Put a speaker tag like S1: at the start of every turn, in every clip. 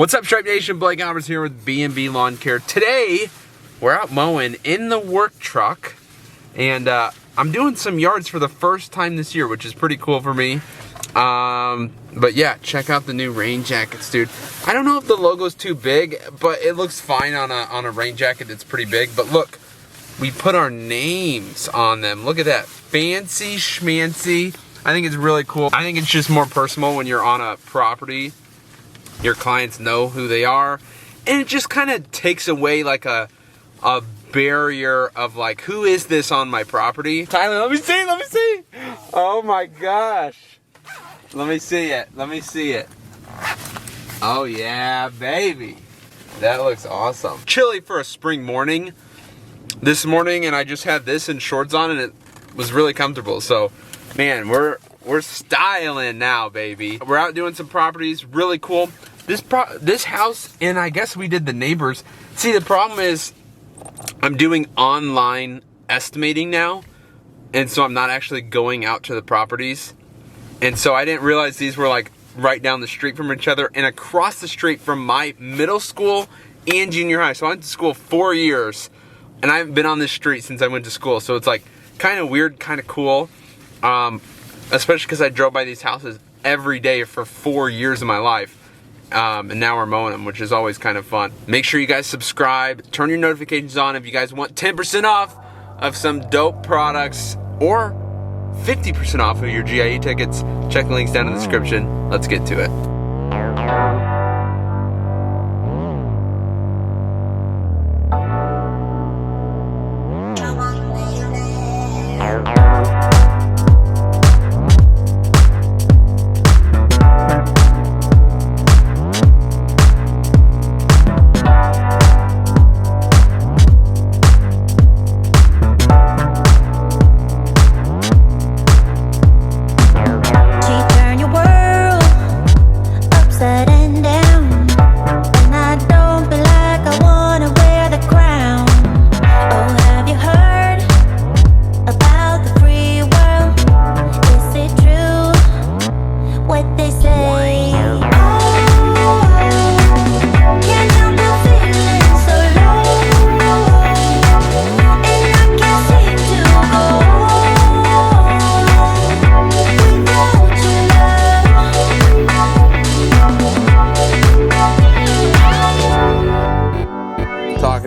S1: What's up, Stripe Nation? Blake Albers here with B&B Lawn Care. Today, we're out mowing in the work truck, and I'm doing some yards for the first time this year, which is pretty cool for me. But yeah, check out the new rain jackets, dude. I don't know if the logo's too big, but it looks fine on a rain jacket that's pretty big. But look, we put our names on them. Look at that, fancy schmancy. I think it's really cool. I think it's just more personal when you're on a property. Your clients know who they are, and it just kind of takes away like a barrier of like, who is this on my property? Tyler, let me see. Oh my gosh. Let me see it. Oh yeah, baby. That looks awesome. Chilly for a spring morning this morning, and I just had this in shorts on, and it was really comfortable. So, man, we're styling now, baby. We're out doing some properties, really cool. This house, and I guess we did the neighbors. See, the problem is I'm doing online estimating now, and so I'm not actually going out to the properties. And so I didn't realize these were like right down the street from each other and across the street from my middle school and junior high. So I went to school 4 years, and I haven't been on this street since I went to school. So it's like kind of weird, kind of cool, especially because I drove by these houses every day for 4 years of my life. And now we're mowing them, which is always kind of fun. Make sure you guys subscribe, turn your notifications on if you guys want 10% off of some dope products or 50% off of your GIE tickets. Check the links down in the description. Let's get to it.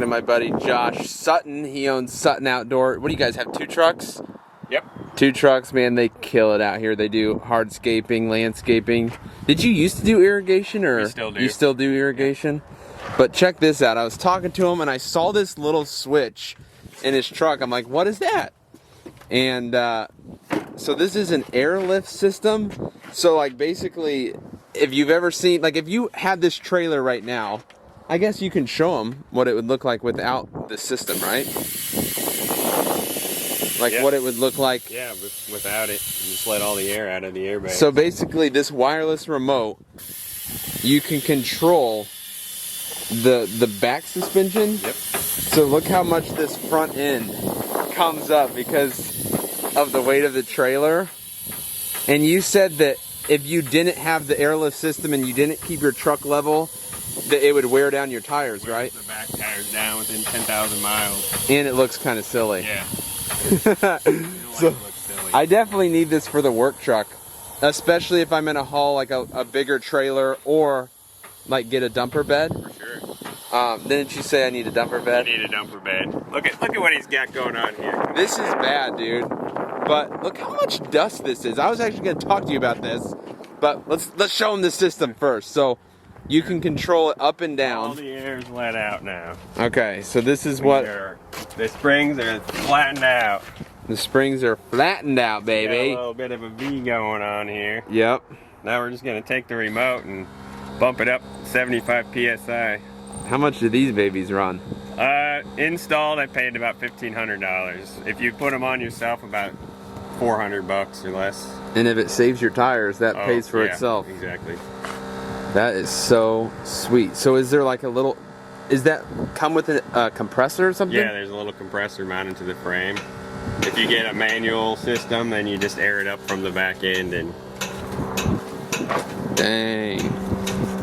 S1: My buddy Josh Sutton, he owns Sutton Outdoor. What do you guys have, 2 trucks?
S2: Yep.
S1: 2 trucks, man, they kill it out here. They do hardscaping, landscaping. Did you used to do irrigation, or
S2: we still do.
S1: You still do irrigation? Yeah. But check this out. I was talking to him and I saw this little switch in his truck. I'm like, what is that? And so this is an airlift system. So like basically, if you've ever seen, like if you had this trailer right now, I guess you can show them what it would look like without the system, right? Like what it would look like.
S2: Yeah, without it, you just let all the air out of the airbag.
S1: So basically, this wireless remote, you can control the back suspension.
S2: Yep.
S1: So look how much this front end comes up because of the weight of the trailer. And you said that if you didn't have the airlift system and you didn't keep your truck level, that it would wear down your tires, right?
S2: The back tires down within 10,000 miles.
S1: And it looks kind of silly.
S2: Yeah.
S1: So I definitely need this for the work truck, especially if I'm in a haul like a bigger trailer, or like get a dumper bed.
S2: For sure.
S1: Didn't you say I need a dumper bed?
S2: You need a dumper bed. Look at what he's got going on here.
S1: This is bad, dude. But look how much dust this is. I was actually going to talk to you about this, but let's show them the system first. So you can control it up and down.
S2: All the air is let out now.
S1: Okay, so this is what...
S2: The springs are flattened out.
S1: The springs are flattened out, baby.
S2: Got a little bit of a V going on here.
S1: Yep.
S2: Now we're just going to take the remote and bump it up 75 PSI.
S1: How much do these babies run?
S2: Installed, I paid about $1,500. If you put them on yourself, about $400 or less.
S1: And if it saves your tires, that pays for itself.
S2: Exactly.
S1: That is so sweet. So is there like a little, is that come with a compressor or something?
S2: Yeah, there's a little compressor mounted to the frame. If you get a manual system, then you just air it up from the back end and...
S1: Dang.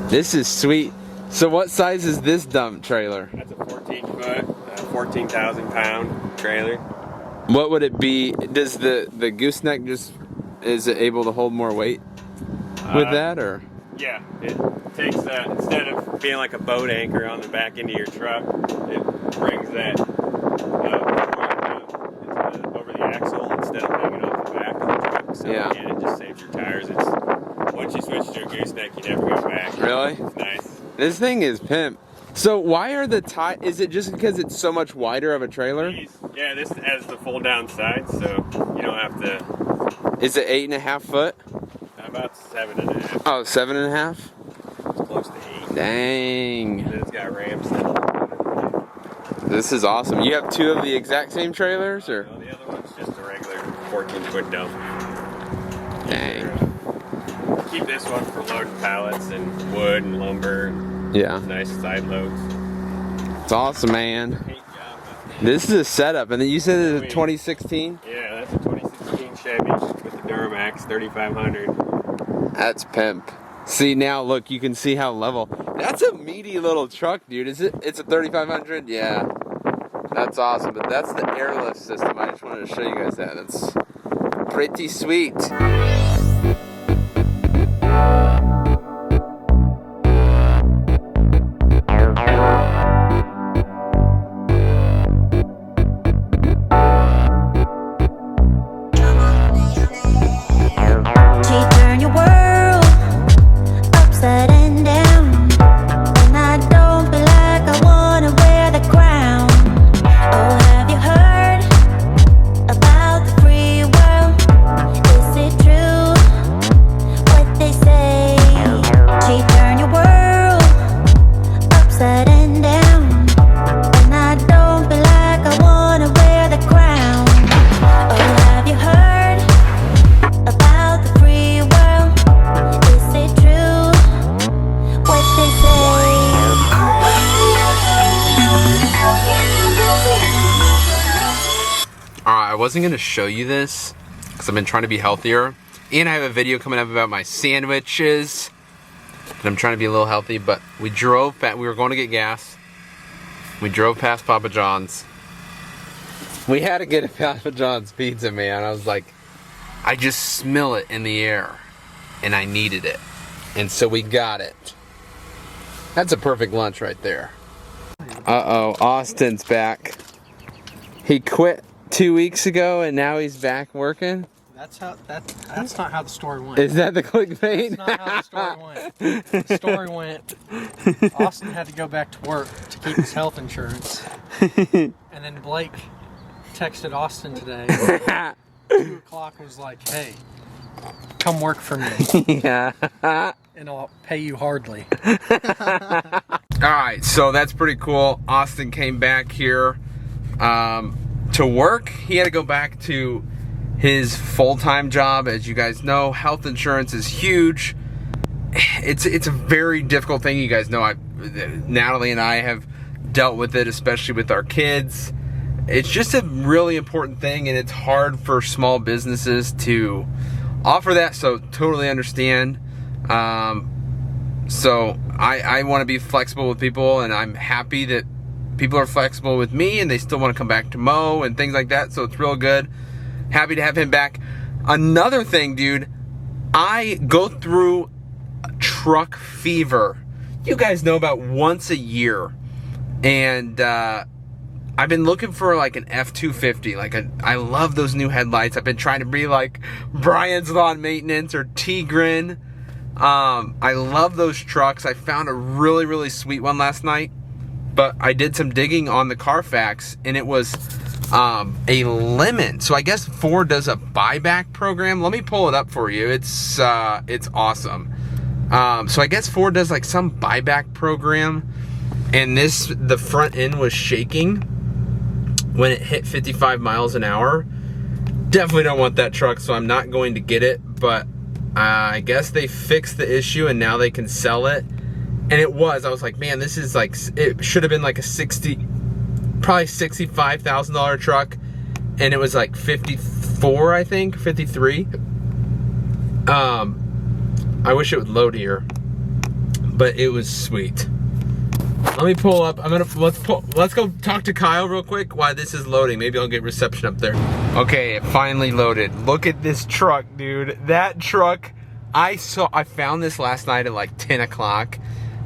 S1: This is sweet. So what size is this dump trailer?
S2: That's a 14-foot, 14,000-pound trailer.
S1: What would it be? Does the gooseneck just, is it able to hold more weight with that, or?
S2: Yeah, it takes that, instead of being like a boat anchor on the back end of your truck, it brings that over the axle instead of hanging off the back of the truck. So
S1: Yeah.
S2: again, it just saves your tires. It's, once you switch to a gooseneck, you never go back.
S1: Really?
S2: It's nice.
S1: This thing is pimp. So why are the is it just because it's so much wider of a trailer?
S2: Yeah, this has the fold down sides, so you don't have to.
S1: Is it 8.5 foot?
S2: About 7.5.
S1: Oh, 7.5?
S2: It's close to 8.
S1: Dang.
S2: And it's got ramps.
S1: This is awesome. You have two of the exact same trailers, or?
S2: No, the other one's just a regular 14-foot dump.
S1: Dang.
S2: Keep this one for loading pallets and wood and lumber.
S1: Yeah.
S2: Nice side loads.
S1: It's awesome, man.
S2: Paint job.
S1: This is a setup, and then you said it's a 2016?
S2: Yeah, that's a 2016 Chevy with the Duramax 3500.
S1: That's pimp. See, now look, you can see how level. That's a meaty little truck, dude. Is it? It's a 3500? Yeah. That's awesome, but that's the airlift system. I just wanted to show you guys that. It's pretty sweet. I wasn't going to show you this because I've been trying to be healthier, and I have a video coming up about my sandwiches, and I'm trying to be a little healthy. But we were going to get gas. We drove past Papa John's. We had to get a Papa John's pizza, man. I was like, I just smell it in the air, and I needed it, and so we got it. That's a perfect lunch right there. Uh-oh, Austin's back. He quit 2 weeks ago, and now he's back working.
S3: That's not how the story went.
S1: Is that the clickbait?
S3: That's not how the story went. The story went, Austin had to go back to work to keep his health insurance. And then Blake texted Austin today. 2 o'clock was like, hey, come work for me.
S1: Yeah.
S3: And I'll pay you hardly.
S1: Alright, so that's pretty cool. Austin came back here to work. He had to go back to his full-time job. As you guys know, health insurance is huge. It's a very difficult thing. You guys know, Natalie and I have dealt with it, especially with our kids. It's just a really important thing, and it's hard for small businesses to offer that, so totally understand. So I want to be flexible with people, and I'm happy that people are flexible with me and they still want to come back to mow and things like that, so it's real good. Happy to have him back. Another thing, dude, I go through truck fever. You guys know, about once a year, and I've been looking for like an F-250. I love those new headlights. I've been trying to be like Brian's Lawn Maintenance or Tigran. I love those trucks. I found a really, really sweet one last night, but I did some digging on the Carfax, and it was a lemon. So I guess Ford does a buyback program. Let me pull it up for you. It's awesome. So I guess Ford does like some buyback program, and the front end was shaking when it hit 55 miles an hour. Definitely don't want that truck, so I'm not going to get it, but I guess they fixed the issue and now they can sell it. And it was, I was like, man, this is like, it should have been like probably $65,000 truck, and it was like 54, I think, 53. I wish it would load here, but it was sweet. Let me pull up. Let's go talk to Kyle real quick while this is loading. Maybe I'll get reception up there. Okay, it finally loaded. Look at this truck, dude. That truck, I found this last night at like 10 o'clock,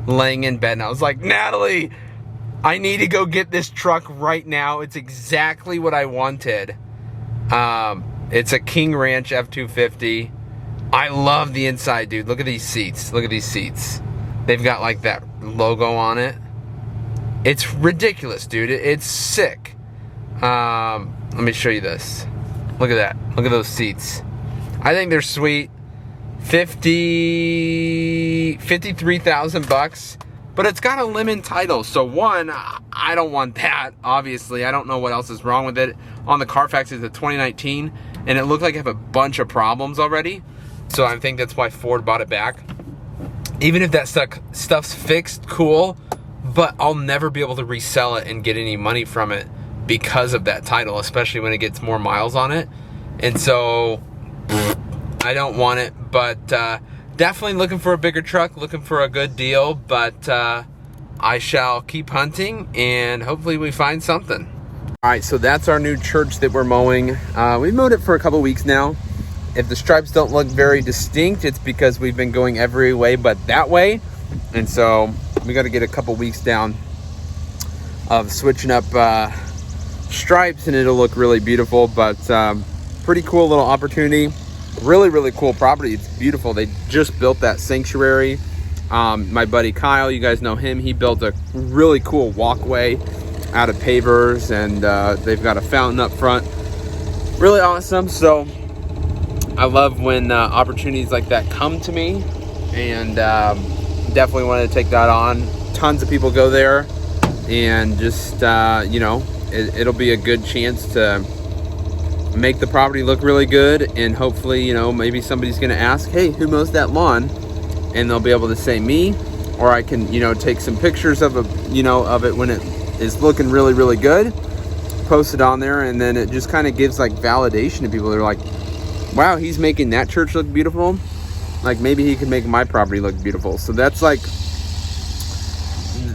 S1: laying in bed, and I was like, Natalie, I need to go get this truck right now. It's exactly what I wanted. It's a King Ranch F-250. I love the inside, dude. Look at these seats. Look at these seats. They've got like that logo on it. It's ridiculous, dude. It's sick. Let me show you this. Look at that. Look at those seats. I think they're sweet. 53,000 bucks. But it's got a lemon title, so one, I don't want that, obviously. I don't know what else is wrong with it. On the Carfax, it's a 2019, and it looked like it had a bunch of problems already. So I think that's why Ford bought it back. Even if that stuff's fixed, cool, but I'll never be able to resell it and get any money from it because of that title, especially when it gets more miles on it. And so, I don't want it, but definitely looking for a bigger truck, looking for a good deal, but I shall keep hunting and hopefully we find something. All right, so that's our new church that we're mowing. We've mowed it for a couple weeks now. If the stripes don't look very distinct, it's because we've been going every way but that way. And so we got to get a couple weeks down of switching up stripes and it'll look really beautiful, but pretty cool little opportunity. Really, really cool property. It's beautiful. They just built that sanctuary. My buddy Kyle, you guys know him, he built a really cool walkway out of pavers, and they've got a fountain up front. Really awesome. So I love when opportunities like that come to me, and definitely wanted to take that on. Tons of people go there, and just you know, it'll be a good chance to make the property look really good, and hopefully, you know, maybe somebody's gonna ask, hey, who mows that lawn? And they'll be able to say me, or I can, you know, take some pictures of it when it is looking really, really good, post it on there, and then it just kind of gives like validation to people. They're like, wow, he's making that church look beautiful. Like maybe he can make my property look beautiful. So that's like,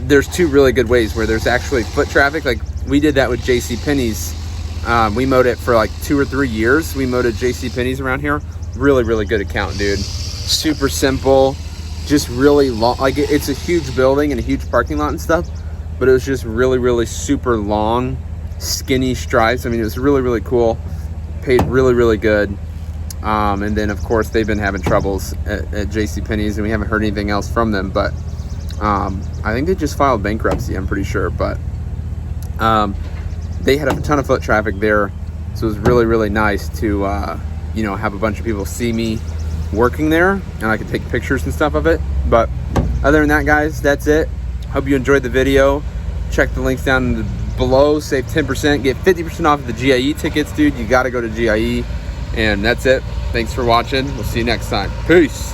S1: there's two really good ways where there's actually foot traffic. Like we did that with JCPenney's. We mowed it for like 2 or 3 years. We mowed at JCPenney's around here. Really, really good account, dude. Super simple, just really long. Like it's a huge building and a huge parking lot and stuff, but it was just really, really super long, skinny stripes. I mean, it was really, really cool. Paid really, really good. And then of course they've been having troubles at JCPenney's, and we haven't heard anything else from them, but I think they just filed bankruptcy, I'm pretty sure. But they had a ton of foot traffic there, so it was really, really nice to you know, have a bunch of people see me working there, and I could take pictures and stuff of it. But other than that, guys, that's it. Hope you enjoyed the video. Check the links down below. Save 10%, get 50% off of the GIE tickets, dude. You got to go to GIE. And that's it. Thanks for watching. We'll see you next time. Peace.